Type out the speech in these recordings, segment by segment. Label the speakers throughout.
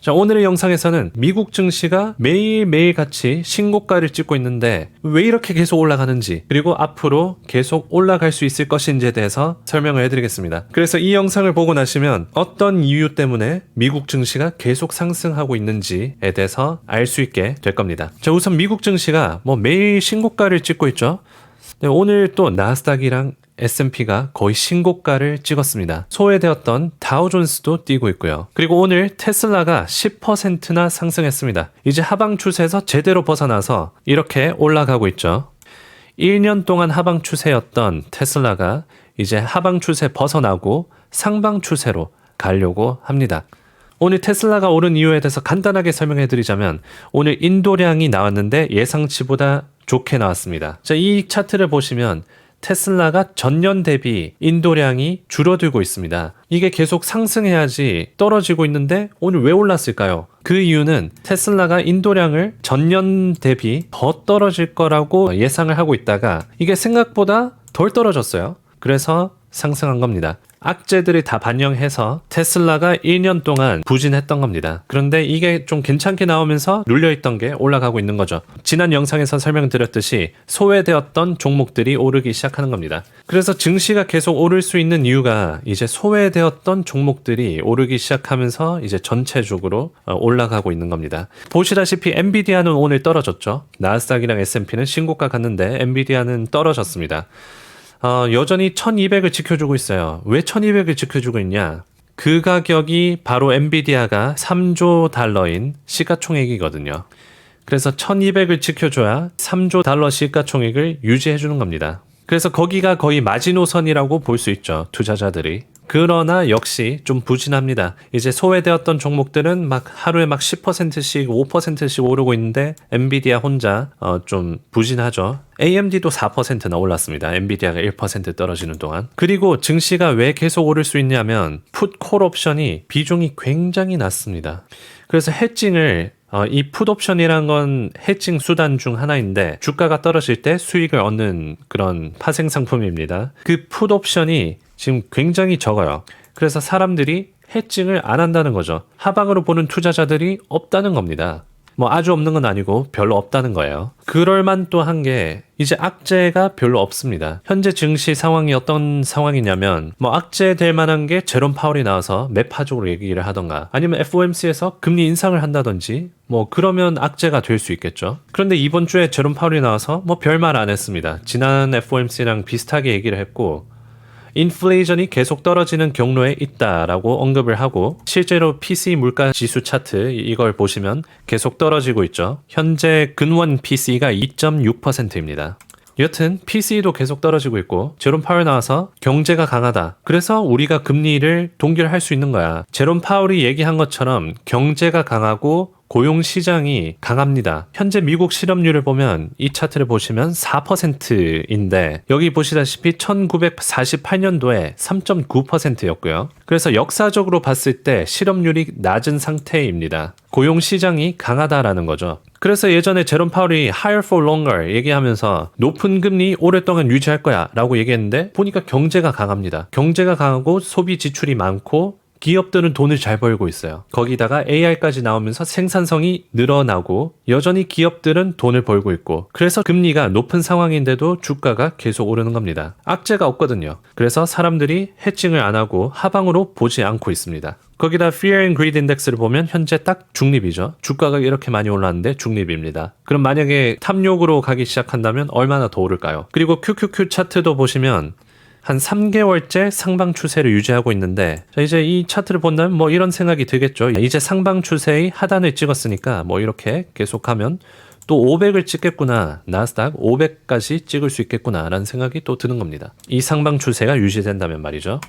Speaker 1: 자, 오늘의 영상에서는 미국 증시가 매일매일 같이 신고가를 찍고 있는데 왜 이렇게 계속 올라가는지, 그리고 앞으로 계속 올라갈 수 있을 것인지에 대해서 설명을 해드리겠습니다. 그래서 이 영상을 보고 나시면 어떤 이유 때문에 미국 증시가 계속 상승하고 있는지에 대해서 알 수 있게 될 겁니다. 자, 우선 미국 증시가 매일 신고가를 찍고 있죠. 네, 오늘 또 나스닥이랑 S&P가 거의 신고가를 찍었습니다. 소외되었던 다우존스도 뛰고 있고요. 그리고 오늘 테슬라가 10%나 상승했습니다. 이제 하방 추세에서 제대로 벗어나서 이렇게 올라가고 있죠. 1년 동안 하방 추세였던 테슬라가 이제 하방 추세 벗어나고 상방 추세로 가려고 합니다. 오늘 테슬라가 오른 이유에 대해서 간단하게 설명해 드리자면, 오늘 인도량이 나왔는데 예상치보다 좋게 나왔습니다. 자, 이 차트를 보시면 테슬라가 전년 대비 인도량이 줄어들고 있습니다. 이게 계속 상승해야지 떨어지고 있는데 오늘 왜 올랐을까요? 그 이유는 테슬라가 인도량을 전년 대비 더 떨어질 거라고 예상을 하고 있다가 이게 생각보다 덜 떨어졌어요. 그래서 상승한 겁니다. 악재들이 다 반영해서 테슬라가 1년 동안 부진했던 겁니다. 그런데 이게 좀 괜찮게 나오면서 눌려있던 게 올라가고 있는 거죠. 지난 영상에서 설명드렸듯이 소외되었던 종목들이 오르기 시작하는 겁니다. 그래서 증시가 계속 오를 수 있는 이유가 이제 소외되었던 종목들이 오르기 시작하면서 이제 전체적으로 올라가고 있는 겁니다. 보시다시피 엔비디아는 오늘 떨어졌죠. 나스닥이랑 S&P는 신고가 갔는데 엔비디아는 떨어졌습니다. 여전히 1200을 지켜주고 있어요. 왜 1200을 지켜주고 있냐? 그 가격이 바로 엔비디아가 3조 달러인 시가총액이거든요. 그래서 1200을 지켜줘야 3조 달러 시가총액을 유지해주는 겁니다. 그래서 거기가 거의 마지노선이라고 볼 수 있죠, 투자자들이. 그러나 역시 좀 부진합니다. 이제 소외되었던 종목들은 막 하루에 막 10%씩 5%씩 오르고 있는데 엔비디아 혼자 좀 부진하죠. AMD도 4%나 올랐습니다. 엔비디아가 1% 떨어지는 동안. 그리고 증시가 왜 계속 오를 수 있냐면 풋콜 옵션이 비중이 굉장히 낮습니다. 그래서 해칭을 이 풋옵션이란 건 해칭 수단 중 하나인데 주가가 떨어질 때 수익을 얻는 그런 파생 상품입니다. 그 풋옵션이 지금 굉장히 적어요. 그래서 사람들이 해칭을 안 한다는 거죠. 하방으로 보는 투자자들이 없다는 겁니다. 아주 없는 건 아니고 별로 없다는 거예요. 그럴만 또 한 게 이제 악재가 별로 없습니다. 현재 증시 상황이 어떤 상황이냐면 악재 될 만한 게 제롬 파월이 나와서 매파적으로 얘기를 하던가 아니면 FOMC에서 금리 인상을 한다든지 그러면 악재가 될 수 있겠죠. 그런데 이번 주에 제롬 파월이 나와서 별말 안 했습니다. 지난 FOMC랑 비슷하게 얘기를 했고 인플레이션이 계속 떨어지는 경로에 있다라고 언급을 하고 실제로 PC 물가 지수 차트 이걸 보시면 계속 떨어지고 있죠. 현재 근원 PC가 2.6%입니다. 여튼 PC도 계속 떨어지고 있고 제롬 파월 나와서 경제가 강하다. 그래서 우리가 금리를 동결할 수 있는 거야. 제롬 파월이 얘기한 것처럼 경제가 강하고 고용 시장이 강합니다. 현재 미국 실업률을 보면 이 차트를 보시면 4%인데 여기 보시다시피 1948년도에 3.9%였고요. 그래서 역사적으로 봤을 때 실업률이 낮은 상태입니다. 고용 시장이 강하다라는 거죠. 그래서 예전에 제롬 파월이 higher for longer 얘기하면서 높은 금리 오랫동안 유지할 거야 라고 얘기했는데 보니까 경제가 강합니다. 경제가 강하고 소비 지출이 많고 기업들은 돈을 잘 벌고 있어요. 거기다가 AI까지 나오면서 생산성이 늘어나고 여전히 기업들은 돈을 벌고 있고 그래서 금리가 높은 상황인데도 주가가 계속 오르는 겁니다. 악재가 없거든요. 그래서 사람들이 해칭을 안 하고 하방으로 보지 않고 있습니다. 거기다 Fear and Greed 인덱스를 보면 현재 딱 중립이죠. 주가가 이렇게 많이 올랐는데 중립입니다. 그럼 만약에 탐욕으로 가기 시작한다면 얼마나 더 오를까요? 그리고 QQQ 차트도 보시면 한 3개월째 상방 추세를 유지하고 있는데 자, 이제 이 차트를 본다면 이런 생각이 들겠죠. 이제 상방 추세의 하단을 찍었으니까 이렇게 계속하면 또 500을 찍겠구나. 나스닥 500까지 찍을 수 있겠구나 라는 생각이 또 드는 겁니다. 이 상방 추세가 유지된다면 말이죠.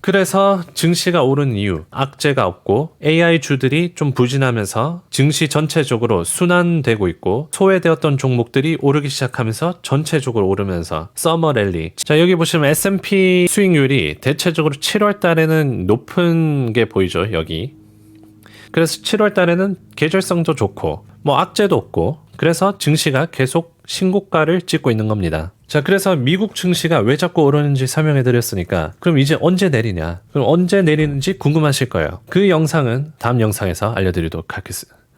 Speaker 1: 그래서 증시가 오른 이유, 악재가 없고 AI주들이 좀 부진하면서 증시 전체적으로 순환되고 있고 소외되었던 종목들이 오르기 시작하면서 전체적으로 오르면서 서머 랠리. 자, 여기 보시면 S&P 수익률이 대체적으로 7월 달에는 높은 게 보이죠, 여기. 그래서 7월 달에는 계절성도 좋고 악재도 없고 그래서 증시가 계속 신고가를 찍고 있는 겁니다. 자, 그래서 미국 증시가 왜 자꾸 오르는지 설명해 드렸으니까 그럼 이제 언제 내리냐? 그럼 언제 내리는지 궁금하실 거예요. 그 영상은 다음 영상에서 알려드리도록 하겠습니다.